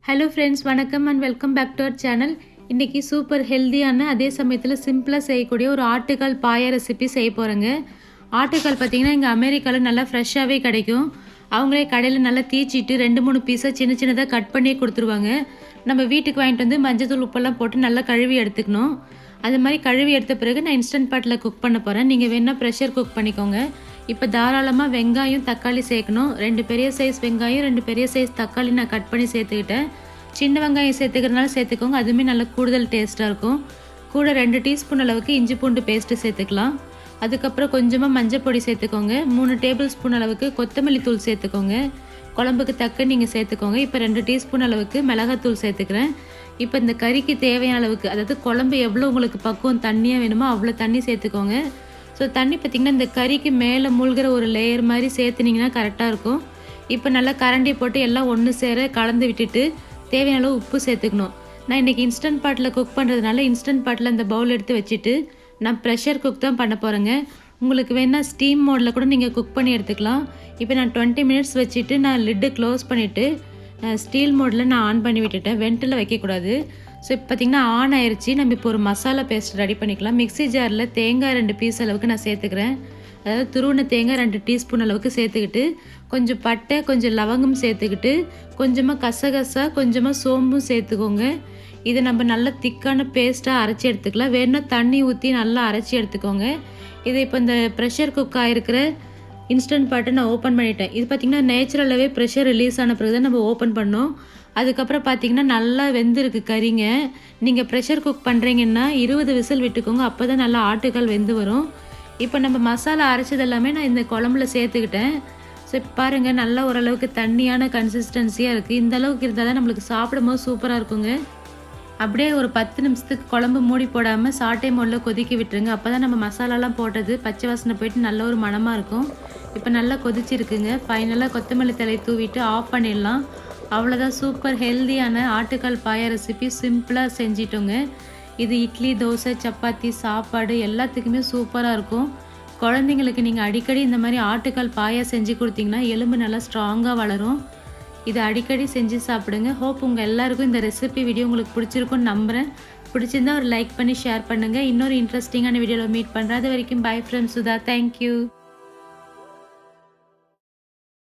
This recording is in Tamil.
ஹலோ ஃப்ரெண்ட்ஸ், வணக்கம் and welcome back to our channel. இன்றைக்கி சூப்பர் ஹெல்த்தியான அதே சமயத்தில் சிம்பிளாக செய்யக்கூடிய ஒரு ஆட்டுக்கால் பாயா ரெசிபி செய்ய போகிறேங்க. ஆட்டுக்கால் பார்த்திங்கன்னா இங்கே அமெரிக்காவில் நல்லா ஃப்ரெஷ்ஷாகவே கிடைக்கும். அவங்களே கடையில் நல்லா தீச்சிட்டு 2-3 பீஸாக சின்ன சின்னதாக கட் பண்ணி கொடுத்துருவாங்க. நம்ம வீட்டுக்கு வாங்கிட்டு வந்து மஞ்சள் உப்பெல்லாம் போட்டு நல்லா கழுவி எடுத்துக்கணும். அது மாதிரி கழுவி எடுத்த பிறகு நான் இன்ஸ்டன்ட் பாட்டில் குக் பண்ண போகிறேன். நீங்கள் வேணால் ப்ரெஷர் குக் பண்ணிக்கோங்க. இப்போ தாராளமாக வெங்காயம் தக்காளி சேர்க்கணும். 2 பெரிய சைஸ் வெங்காயம் 2 பெரிய சைஸ் தக்காளி நான் கட் பண்ணி சேர்த்துக்கிட்டேன். சின்ன வெங்காயம் சேர்த்துக்கிறதுனால சேர்த்துக்கோங்க, அதுவுமே நல்லா கூடுதல் டேஸ்ட்டாக இருக்கும். கூட 2 டீஸ்பூன் அளவுக்கு இஞ்சி பூண்டு பேஸ்ட்டு சேர்த்துக்கலாம். அதுக்கப்புறம் கொஞ்சமாக மஞ்சள் பொடி சேர்த்துக்கோங்க. 3 டேபிள் ஸ்பூன் அளவுக்கு கொத்தமல்லி தூள் சேர்த்துக்கோங்க. குழம்புக்கு தக்க நீங்கள் சேர்த்துக்கோங்க. இப்போ 2 டீஸ்பூன் அளவுக்கு மிளகாத்தூள் சேர்த்துக்கிறேன். இப்போ இந்த கறிக்கு தேவையான அளவுக்கு, அதாவது குழம்பு எவ்வளோ உங்களுக்கு பக்குவம் தண்ணியாக வேணுமோ அவ்வளோ தண்ணி சேர்த்துக்கோங்க. ஸோ தண்ணி பார்த்திங்கன்னா இந்த கறிக்கு மேலே மூழ்கிற ஒரு லேயர் மாதிரி சேர்த்துனிங்கன்னா கரெக்டாக இருக்கும். இப்போ நல்லா கரண்டி போட்டு எல்லாம் ஒன்று சேர கலந்து விட்டுட்டு தேவையான அளவு உப்பு சேர்த்துக்கணும். நான் இன்றைக்கி இன்ஸ்டன்ட் பாட்டில் குக் பண்ணுறதுனால இன்ஸ்டன்ட் பாட்டில் இந்த பவுல் எடுத்து வச்சுட்டு நான் ப்ரெஷர் குக் தான் பண்ண போகிறேங்க. உங்களுக்கு வேணால் ஸ்டீம் மோடில் கூட நீங்கள் குக் பண்ணி எடுத்துக்கலாம். இப்போ நான் 20 மினிட்ஸ் வச்சுட்டு நான் லிட்டு க்ளோஸ் பண்ணிவிட்டு ஸ்டீல் மோடில் நான் ஆன் பண்ணி விட்டுட்டேன். வென்ட்டில் வைக்கக்கூடாது. ஸோ இப்போ பார்த்திங்கன்னா ஆன் ஆயிடுச்சு. நம்ம இப்போ ஒரு மசாலா பேஸ்ட் ரெடி பண்ணிக்கலாம். மிக்ஸி ஜாரில் தேங்காய் 2 பீஸ் அளவுக்கு நான் சேர்த்துக்கிறேன். அதாவது துருவின தேங்காய் 2 டீஸ்பூன் அளவுக்கு சேர்த்துக்கிட்டு கொஞ்சம் பட்டை கொஞ்சம் லவங்கம் சேர்த்துக்கிட்டு கொஞ்சமாக கசகசா கொஞ்சமாக சோம்பும் சேர்த்துக்கோங்க. இதை நம்ம நல்லா திக்கான பேஸ்ட்டாக அரைச்சி எடுத்துக்கலாம். வேணுன்னா தண்ணி ஊற்றி நல்லா அரைச்சி எடுத்துக்கோங்க. இதை இப்போ இந்த ப்ரெஷர் குக் ஆகிருக்கிற இன்ஸ்டன்ட் பாட்டை நான் ஓப்பன் பண்ணிட்டேன். இது பார்த்திங்கன்னா நேச்சுரலாகவே ப்ரெஷர் ரிலீஸ் ஆன பிறகு தான் நம்ம ஓப்பன் பண்ணோம். அதுக்கப்புறம் பார்த்திங்கன்னா நல்லா வெந்திருக்கு கறிங்க. நீங்கள் ப்ரெஷர் குக் பண்ணுறீங்கன்னா 20 விசில் விட்டுக்கோங்க. அப்போ தான் நல்லா ஆட்டுக்கால் வெந்து வரும். இப்போ நம்ம மசாலா அரைச்சது எல்லாமே நான் இந்த குழம்புல சேர்த்துக்கிட்டேன். ஸோ இப்போ பாருங்கள் நல்லா ஓரளவுக்கு தண்ணியான கன்சிஸ்டன்சியாக இருக்குது. இந்த அளவுக்கு இருந்தால் தான் நம்மளுக்கு சாப்பிடும்போது சூப்பராக இருக்குங்க. அப்படியே ஒரு 10 நிமிஷத்துக்கு குழம்பு மூடி போடாமல் சாட்டை மோடில் கொதிக்க விட்டுருங்க. அப்போ தான் நம்ம மசாலாலாம் போட்டது பச்சை வாசனை போயிட்டு நல்ல ஒரு மணமாக இருக்கும். இப்போ நல்லா கொதிச்சிருக்குங்க. ஃபைனலாக கொத்தமல்லி தழை தூவிட்டு ஆஃப் பண்ணிடலாம். அவ்வளோதான், சூப்பர் ஹெல்தியான ஆட்டுக்கால் பாயா ரெசிபி சிம்பிளாக செஞ்சிட்டோங்க. இது இட்லி, தோசை, சப்பாத்தி, சாப்பாடு எல்லாத்துக்குமே சூப்பராக இருக்கும். குழந்தைங்களுக்கு நீங்கள் அடிக்கடி இந்த மாதிரி ஆட்டுக்கால் பாயா செஞ்சு கொடுத்தீங்கன்னா எலும்பு நல்லா ஸ்ட்ராங்காக வளரும். இதை அடிக்கடி செஞ்சு சாப்பிடுங்க. ஹோப் உங்கள் எல்லாருக்கும் இந்த ரெசிபி வீடியோ உங்களுக்கு பிடிச்சிருக்குன்னு நம்புகிறேன். பிடிச்சிருந்தா ஒரு லைக் பண்ணி ஷேர் பண்ணுங்கள். இன்னொரு இன்ட்ரெஸ்டிங்கான வீடியோவில் மீட் பண்ணுறேன். அது வரைக்கும் பை ஃப்ரம் சுதா. தேங்க்யூ.